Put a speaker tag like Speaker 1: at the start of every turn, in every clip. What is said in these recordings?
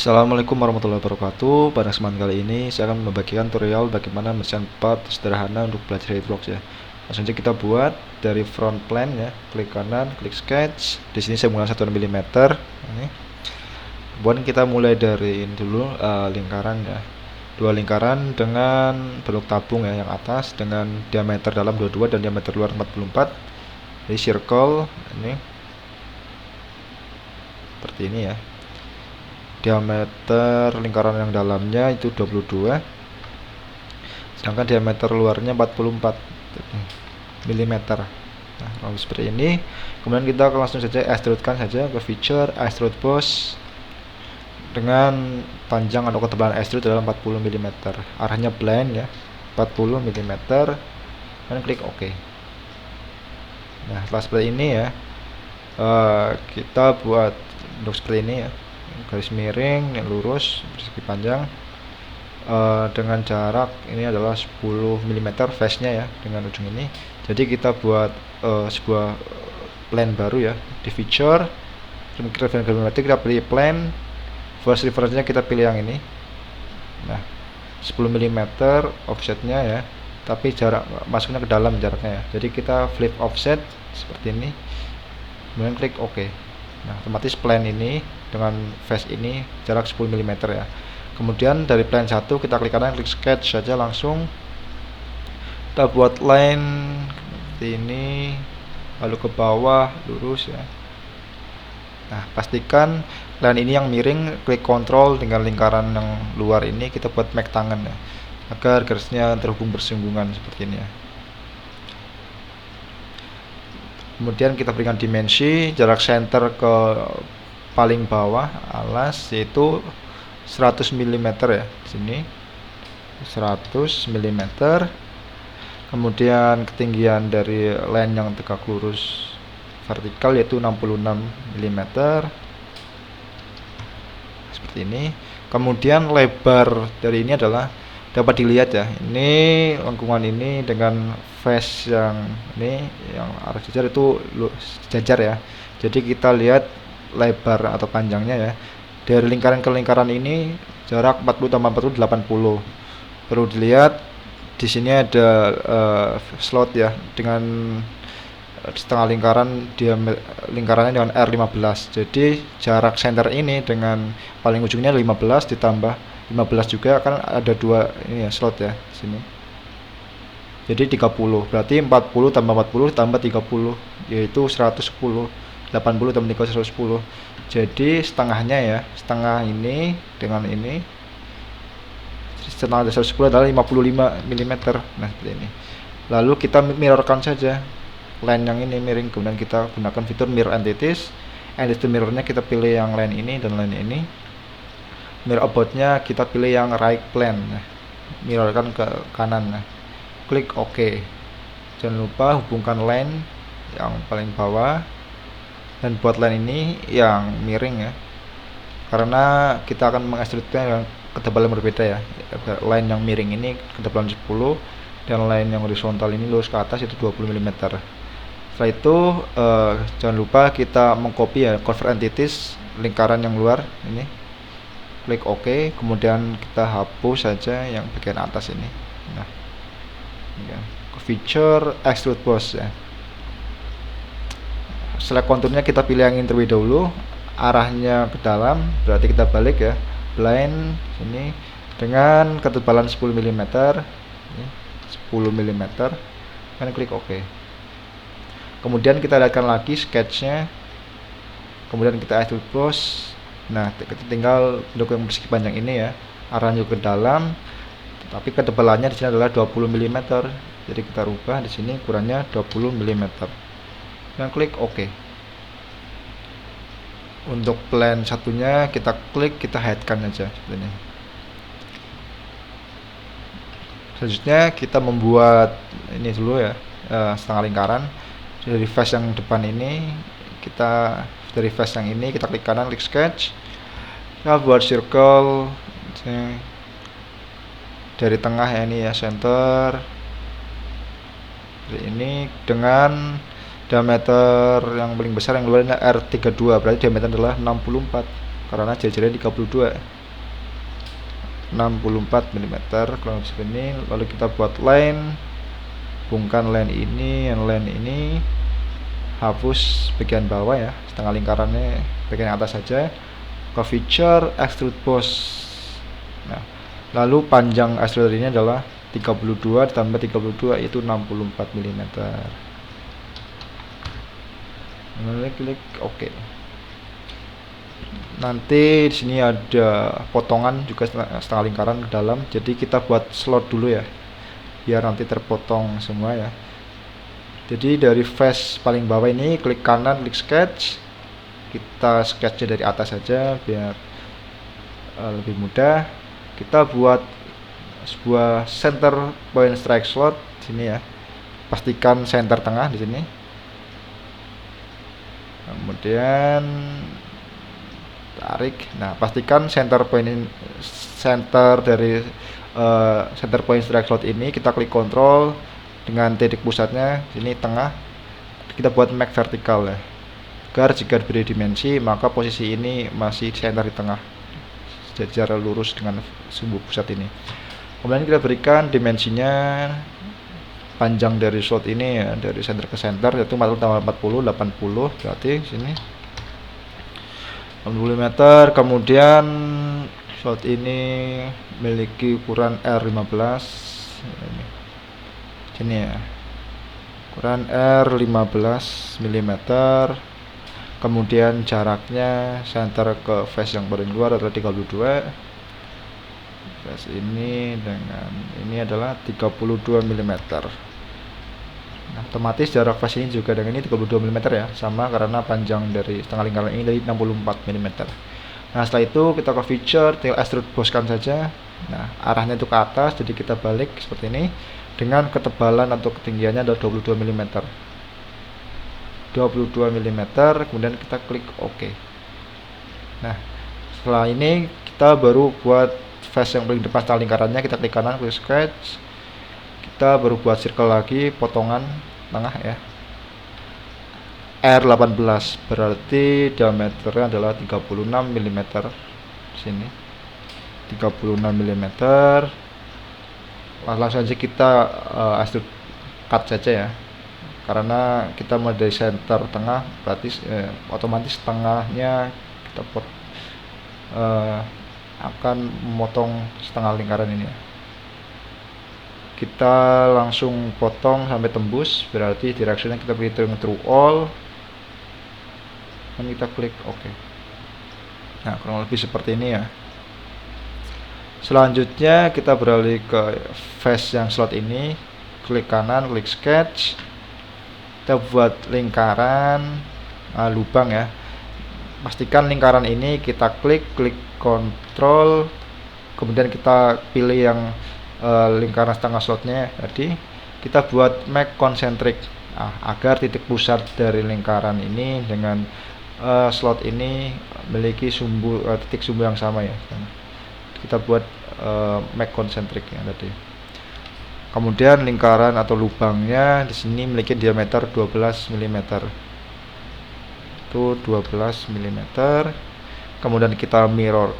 Speaker 1: Assalamualaikum warahmatullahi wabarakatuh. Pada kesempatan kali ini saya akan membagikan tutorial bagaimana mendesain part sederhana untuk belajar Hitbox ya. Langsung saja kita buat dari front plane ya. Klik kanan, klik sketch. Di sini saya menggunakan 1 mm. Ini. Kemudian kita mulai dari ini dulu lingkaran ya. Dua lingkaran dengan bentuk tabung ya, yang atas dengan diameter dalam 22 dan diameter luar 44. Jadi circle ini seperti ini ya. Diameter lingkaran yang dalamnya itu 22, sedangkan diameter luarnya 44 mm. Nah, lalu seperti ini. Kemudian kita langsung saja extrudekan saja ke feature extrude boss dengan panjang atau ketebalan extrude adalah 40 mm. Arahnya plane ya, 40 mm. Dan klik OK. Nah, setelah seperti ini ya, kita buat bentuk seperti ini ya, garis miring yang lurus persegi panjang dengan jarak ini adalah 10 mm face nya ya, dengan ujung ini. Jadi kita buat sebuah plane baru ya, di feature reference kita pilih plane, first reference nya kita pilih yang ini. Nah, 10 mm offsetnya ya, tapi jarak masuknya ke dalam jaraknya ya. Jadi kita flip offset seperti ini, kemudian klik OK. Nah, otomatis plane ini dengan face ini jarak 10 mm ya. Kemudian dari plane 1 kita klik kanan, klik sketch saja langsung. Kita buat line seperti ini, lalu ke bawah lurus ya. Nah, pastikan line ini yang miring, klik kontrol dengan lingkaran yang luar ini kita buat make tangan ya, agar garisnya terhubung bersinggungan seperti ini ya. Kemudian kita berikan dimensi jarak center ke paling bawah alas yaitu 100 mm ya, di sini 100 mm. Kemudian ketinggian dari line yang tegak lurus vertikal yaitu 66 mm seperti ini. Kemudian lebar dari ini adalah dapat dilihat ya, ini lengkungan ini dengan face yang ini yang arah jajar itu sejajar ya. Jadi kita lihat lebar atau panjangnya ya, dari lingkaran ke lingkaran ini jarak 40 tambah 40 80. Perlu dilihat di sini ada slot ya, dengan setengah lingkaran, lingkarannya dengan R15. Jadi jarak center ini dengan paling ujungnya 15 ditambah 15 juga kan ada dua ini ya, slot ya di sini. Jadi 30. Berarti 40 tambah 40 tambah 30 yaitu 110. 80 tambah 30 110. Jadi setengahnya ya, setengah ini dengan ini, setengah dari 110 adalah 55 mm. Nah, seperti ini. Lalu kita mirrorkan saja line yang ini miring, kemudian kita gunakan fitur mirror entities. Entity mirrornya kita pilih yang line ini dan line ini. Mirror aboutnya kita pilih yang right plane, nah, mirrorkan ke kanan. Nah, klik OK. Jangan lupa hubungkan line yang paling bawah dan buat line ini yang miring ya, karena kita akan mengekstrudnya dengan ketebalan berbeda ya. Line yang miring ini ketebalan 10 dan line yang horizontal ini lurus ke atas itu 20 mm. Setelah itu jangan lupa kita mengcopy ya convert entities lingkaran yang luar ini. Klik OK, kemudian kita hapus saja yang bagian atas ini. Nah, ya, feature extrude boss ya. Select konturnya kita pilih yang ini terlebih dahulu, arahnya ke dalam, berarti kita balik ya, plane sini dengan ketebalan 10 mm, 10 mm, dan klik OK. Kemudian kita lihatkan lagi sketchnya, kemudian kita extrude boss. Nah, kita tinggal bentuk yang persegi panjang ini ya, arahnya ke dalam, tapi ketebalannya di sini adalah 20 mm. Jadi kita rubah di sini ukurannya 20 mm. Dan klik OK. Untuk plane satunya kita klik, kita headkan aja seperti ini. Selanjutnya kita membuat ini dulu ya, setengah lingkaran. Dari face yang depan ini kita dari face yang ini kita klik kanan, klik sketch. Kita buat circle dari tengah ya, ini ya, center ini dengan diameter yang paling besar yang luarnya R32, berarti diameter adalah 64. karena jajarnya 32 64 mm kurang lebih segini. Lalu kita buat line, hubungkan line ini dan line ini, hapus bagian bawah ya, setengah lingkarannya, bagian atas saja. Ke feature extrude boss. Nah, lalu panjang extruder ini adalah 32 ditambah 32 yaitu 64 mm. Klik OK. Nanti di sini ada potongan juga setengah lingkaran ke dalam. Jadi kita buat slot dulu ya, biar nanti terpotong semua ya. Jadi dari face paling bawah ini klik kanan, klik sketch. Kita sketchnya dari atas saja biar lebih mudah. Kita buat sebuah center point strike slot di sini ya. Pastikan center tengah di sini. Kemudian tarik. Nah, pastikan center point dari center point strike slot ini kita klik kontrol dengan titik pusatnya sini tengah. Kita buat make vertikal ya, agar jika diberi dimensi maka posisi ini masih center di tengah secara lurus dengan sumbu pusat ini. Kemudian kita berikan dimensinya panjang dari slot ini ya, dari center ke center yaitu 40 80 berarti sini 60 mm. Kemudian slot ini memiliki ukuran R15 ini. Sini ya, ukuran R15 mm. Kemudian jaraknya center ke face yang paling luar adalah 32. Face ini dengan ini adalah 32 mm. Nah, otomatis jarak face ini juga dengan ini 32 mm ya, sama karena panjang dari setengah lingkaran ini dari 64 mm. Nah, setelah itu kita ke feature, tinggal extrude bosskan saja. Nah, arahnya itu ke atas, jadi kita balik seperti ini dengan ketebalan atau ketinggiannya adalah 22 mm. 22 mm, kemudian kita klik OK. Nah, setelah ini kita baru buat face yang paling depan setengah lingkarannya, kita klik kanan, klik sketch. Kita baru buat circle lagi, potongan tengah ya, R18 berarti diameternya adalah 36 mm. Sini 36 mm. Langsung saja kita extrude cut saja ya, karena kita mulai dari center tengah, berarti otomatis tengahnya kita akan memotong setengah lingkaran ini ya. Kita langsung potong sampai tembus, berarti directionnya kita beri through all dan kita klik OK. Nah, kurang lebih seperti ini ya. Selanjutnya kita beralih ke face yang slot ini, klik kanan, klik sketch. Kita buat lingkaran lubang ya. Pastikan lingkaran ini kita klik kontrol, kemudian kita pilih yang lingkaran setengah slotnya. Jadi kita buat make concentric agar titik pusat dari lingkaran ini dengan slot ini memiliki titik sumbu yang sama ya. Kita buat make concentric ya tadi. Kemudian lingkaran atau lubangnya di sini memiliki diameter 12 mm. Itu 12 mm. Kemudian kita mirror,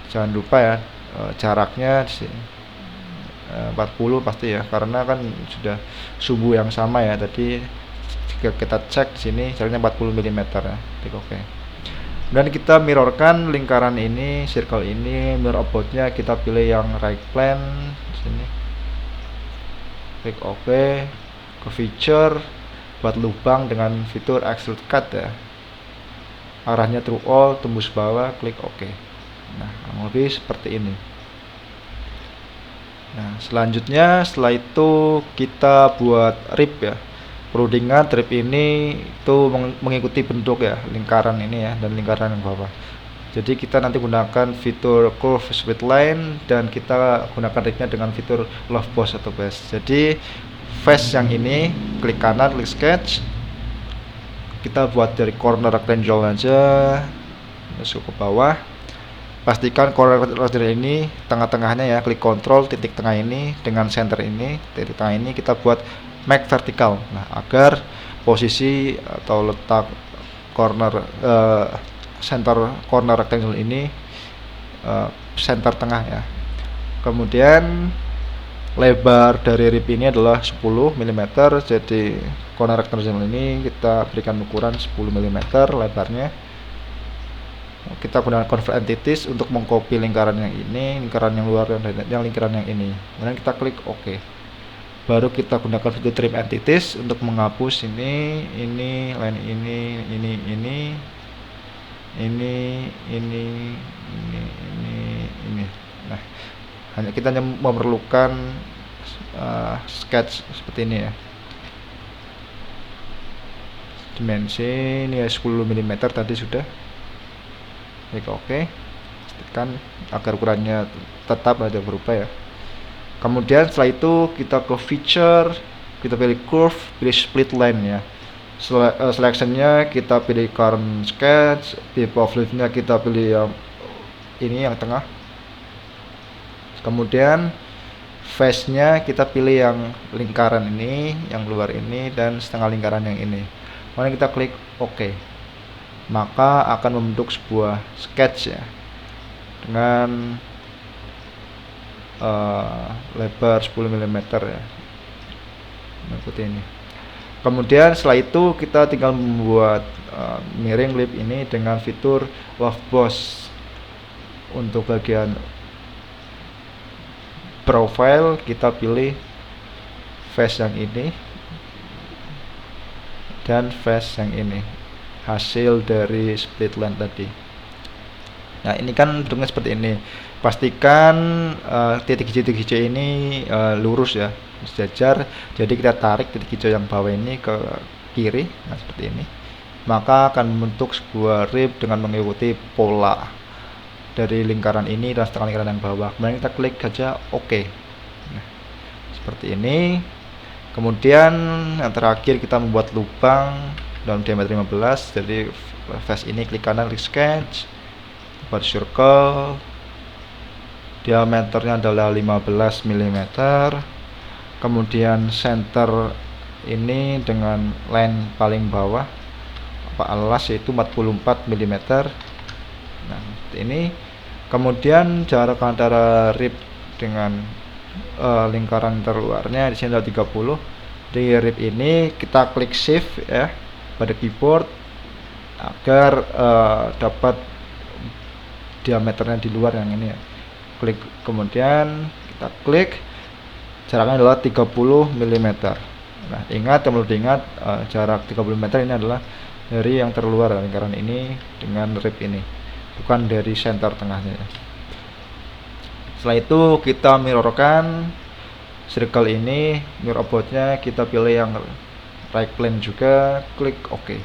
Speaker 1: jangan lupa ya, jaraknya di sini 40 pasti ya, karena kan sudah sumbu yang sama ya tadi. Jika kita cek di sini jaraknya 40 mm ya, klik OK. Dan kita mirrorkan lingkaran ini, circle ini, mirror aboutnya kita pilih yang right plane di sini, klik OK. Ke feature, buat lubang dengan fitur extrude cut ya, arahnya through all, tembus bawah, klik OK. Nah, lebih seperti ini. Nah, selanjutnya setelah itu kita buat rib ya. Perlu diingat rib ini itu mengikuti bentuk ya, lingkaran ini ya dan lingkaran yang bawah. Jadi kita nanti gunakan fitur curve with line dan kita gunakan ribnya dengan fitur love boss atau base. Jadi face yang ini klik kanan, klik sketch. Kita buat dari corner rectangle aja, masuk ke bawah. Pastikan corner rectangle ini tengah-tengahnya ya, klik kontrol titik tengah ini dengan center ini, titik tengah ini kita buat make vertikal. Nah, agar posisi atau letak corner center corner rectangle ini, center tengah ya. Kemudian lebar dari rib ini adalah 10 mm, jadi corner rectangle ini kita berikan ukuran 10 mm lebarnya. Kita gunakan convert entities untuk mengcopy lingkaran yang ini, lingkaran yang luar, dan lingkaran yang ini. Kemudian kita klik OK. Baru kita gunakan fitur trim entities untuk menghapus ini, line ini. Nah, hanya kita memerlukan sketch seperti ini ya. Dimensi ini ya 10 mm tadi sudah. Klik OK. Tekan agar ukurannya tetap ada berubah ya. Kemudian setelah itu kita ke feature, kita pilih curve, pilih split line ya. Selectionnya kita pilih current sketch, type of leaf-nya kita pilih yang ini yang tengah. Kemudian face-nya kita pilih yang lingkaran ini, yang luar ini, dan setengah lingkaran yang ini. Kemudian kita klik OK. Maka akan membentuk sebuah sketch ya, dengan lebar 10 mm ya, seperti ini. Kemudian setelah itu kita tinggal membuat miring lip ini dengan fitur wave boss. Untuk bagian profile kita pilih face yang ini dan face yang ini, hasil dari split line tadi. Nah, ini kan bentuknya seperti ini. Pastikan titik hijau ini lurus ya, sejajar. Jadi kita tarik titik hijau yang bawah ini ke kiri, nah seperti ini. Maka akan membentuk sebuah rib dengan mengikuti pola dari lingkaran ini dan setengah lingkaran yang bawah. Kemudian kita klik saja OK. Nah, seperti ini. Kemudian yang terakhir kita membuat lubang dalam diameter 15. Jadi face ini klik kanan, klik sketch, buat circle, diameternya adalah 15 mm. Kemudian center ini dengan line paling bawah alas yaitu 44 mm. Nah, ini. Kemudian jarak antara rib dengan lingkaran terluarnya di sini adalah 30. Di rib ini kita klik shift ya pada keyboard agar dapat diameternya di luar yang ini ya. Klik, kemudian kita klik, jaraknya adalah 30 mm. Nah, ingat, yang perlu diingat, jarak 30 mm ini adalah dari yang terluar lingkaran ini dengan rib ini, bukan dari center tengahnya ya. Setelah itu kita mirrorkan circle ini, mirror aboutnya kita pilih yang right plane juga, klik OK.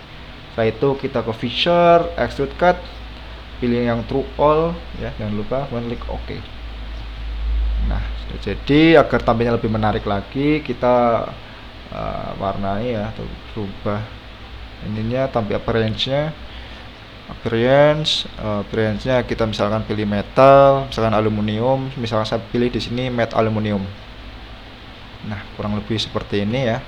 Speaker 1: Setelah itu kita ke feature, extrude cut, pilih yang true all ya, jangan lupa, kemudian klik OK. Nah, sudah jadi. Agar tampilnya lebih menarik lagi, kita warnai ya, atau rubah ininya, tampil appearance-nya kita misalkan pilih metal, misalkan aluminium, misalkan saya pilih di sini matte aluminium. Nah, kurang lebih seperti ini ya,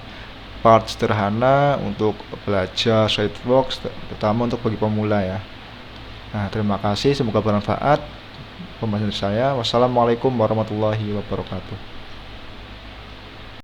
Speaker 1: part sederhana untuk belajar SolidWorks, terutama untuk bagi pemula ya. Nah, terima kasih, semoga bermanfaat pembahasan saya. Wassalamualaikum warahmatullahi wabarakatuh.